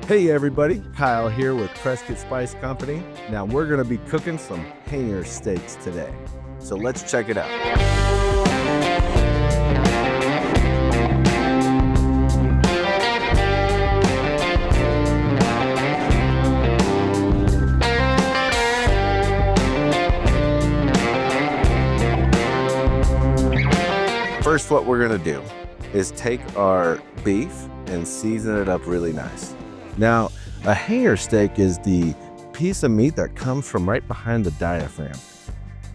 Hey everybody, Kyle here with Prescott Spice Company. Now we're gonna be cooking some hanger steaks today. So let's check it out. First, what we're gonna do is take our beef and season it up really nice. Now, a hanger steak is the piece of meat that comes from right behind the diaphragm.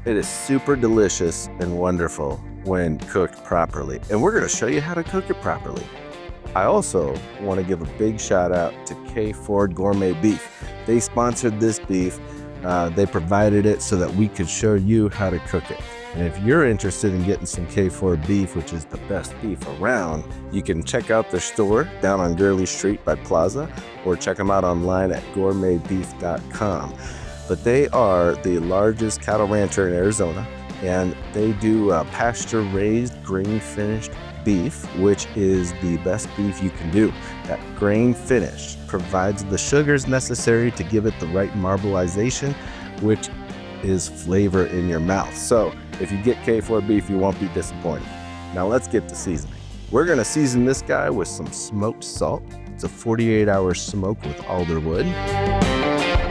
It is super delicious and wonderful when cooked properly, and we're gonna show you how to cook it properly. I also wanna give a big shout out to K4 Gourmet Beef. They sponsored this beef. They provided it so that we could show you how to cook it. And if you're interested in getting some K4 beef, which is the best beef around, you can check out their store down on Gurley Street by Plaza, or check them out online at gourmetbeef.com. But they are the largest cattle rancher in Arizona, and they do pasture-raised, grain-finished beef, which is the best beef you can do. That grain-finished provides the sugars necessary to give it the right marbleization, which is flavor in your mouth. So if you get K4 beef, you won't be disappointed. Now let's get to seasoning. We're gonna season this guy with some smoked salt. It's a 48-hour smoke with alderwood.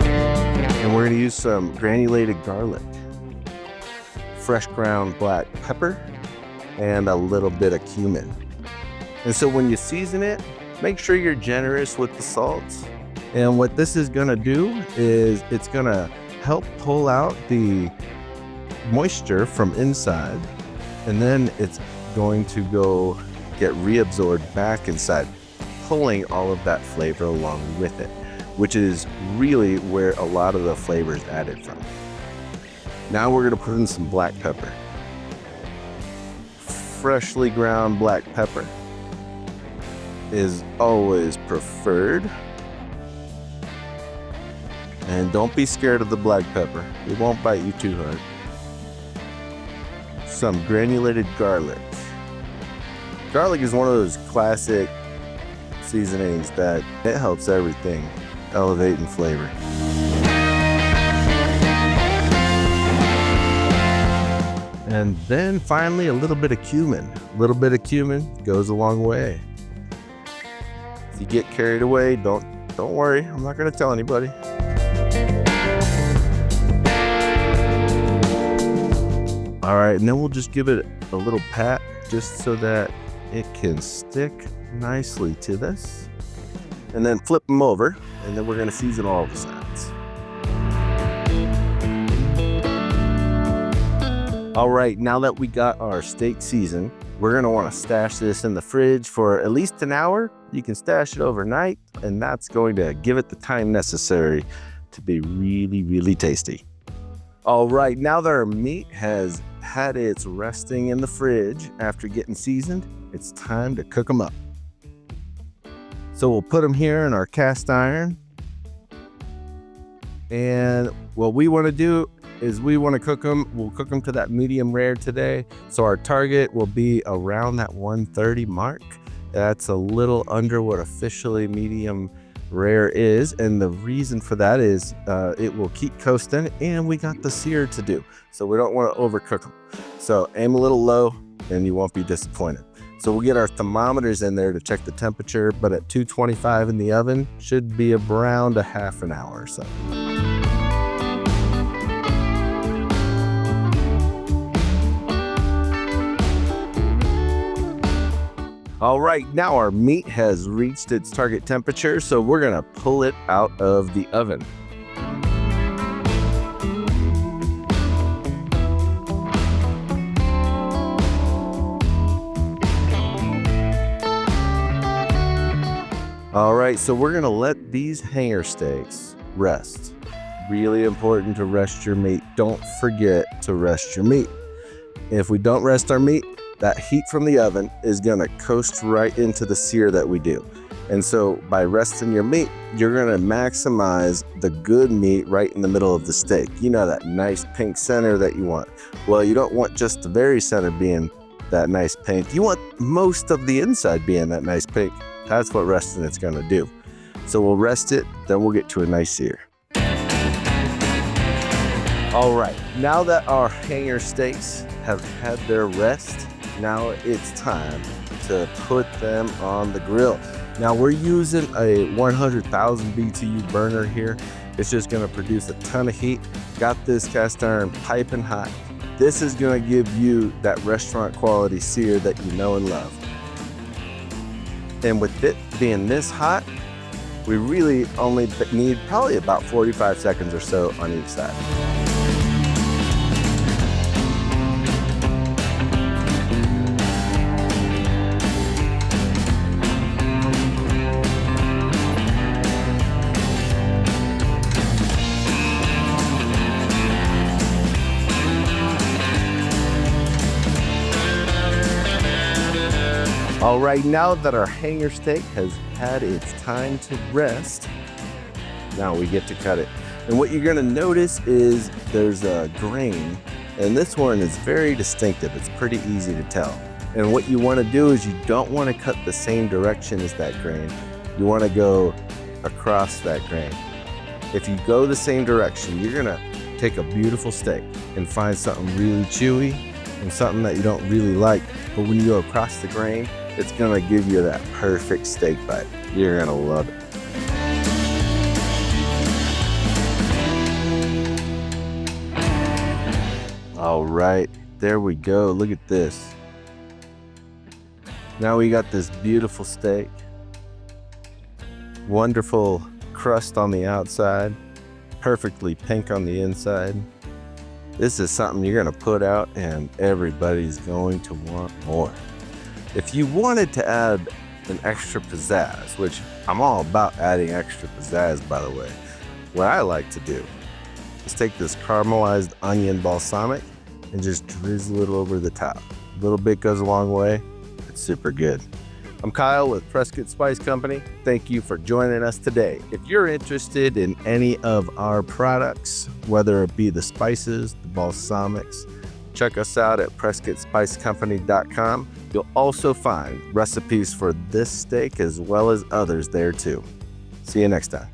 And we're gonna use some granulated garlic, fresh ground black pepper, and a little bit of cumin. And so when you season it, make sure you're generous with the salts. And what this is gonna do is it's gonna help pull out the moisture from inside, and then it's going to go get reabsorbed back inside, pulling all of that flavor along with it, which is really where a lot of the flavor is added from. Now we're going to put in some black pepper. Freshly ground black pepper is always preferred. And don't be scared of the black pepper. It won't bite you too hard. Some granulated garlic. Garlic is one of those classic seasonings that it helps everything elevate in flavor. And then finally a little bit of cumin. A little bit of cumin goes a long way. If you get carried away, don't worry. I'm not going to tell anybody. All right, and then we'll just give it a little pat just so that it can stick nicely to this. And then flip them over, and then we're gonna season all the sides. All right, now that we got our steak seasoned, we're gonna wanna stash this in the fridge for at least an hour. You can stash it overnight, and that's going to give it the time necessary to be really, really tasty. All right, now that our meat has had its resting in the fridge after getting seasoned, it's time to cook them up. So we'll put them here in our cast iron. And what we want to do is we want to cook them. We'll cook them to that medium rare today. So our target will be around that 130 mark. That's a little under what officially medium rare is, and the reason for that is it will keep coasting, and we got the sear to do, so we don't want to overcook them. So aim a little low and you won't be disappointed. So we'll get our thermometers in there to check the temperature, but at 225 in the oven should be around a half an hour or so. All right, now our meat has reached its target temperature, so we're gonna pull it out of the oven. All right, so we're gonna let these hanger steaks rest. Really important to rest your meat. Don't forget to rest your meat. If we don't rest our meat, that heat from the oven is gonna coast right into the sear that we do. And so by resting your meat, you're gonna maximize the good meat right in the middle of the steak. You know, that nice pink center that you want. Well, you don't want just the very center being that nice pink. You want most of the inside being that nice pink. That's what resting it's gonna do. So we'll rest it, then we'll get to a nice sear. All right, now that our hanger steaks have had their rest, now it's time to put them on the grill. Now we're using a 100,000 BTU burner here. It's just gonna produce a ton of heat. Got this cast iron piping hot. This is gonna give you that restaurant quality sear that you know and love. And with it being this hot, we really only need probably about 45 seconds or so on each side. All right, now that our hanger steak has had its time to rest, now we get to cut it. And what you're gonna notice is there's a grain, and this one is very distinctive. It's pretty easy to tell. And what you wanna do is you don't wanna cut the same direction as that grain. You wanna go across that grain. If you go the same direction, you're gonna take a beautiful steak and find something really chewy and something that you don't really like. But when you go across the grain, it's gonna give you that perfect steak bite. You're gonna love it. All right, there we go. Look at this. Now we got this beautiful steak. Wonderful crust on the outside, perfectly pink on the inside. This is something you're gonna put out and everybody's going to want more. If you wanted to add an extra pizzazz, which I'm all about adding extra pizzazz, by the way, what I like to do is take this caramelized onion balsamic and just drizzle it over the top. A little bit goes a long way. It's super good. I'm Kyle with Prescott Spice Company. Thank you for joining us today. If you're interested in any of our products, whether it be the spices, the balsamics, check us out at PrescottSpiceCompany.com. You'll also find recipes for this steak as well as others there too. See you next time.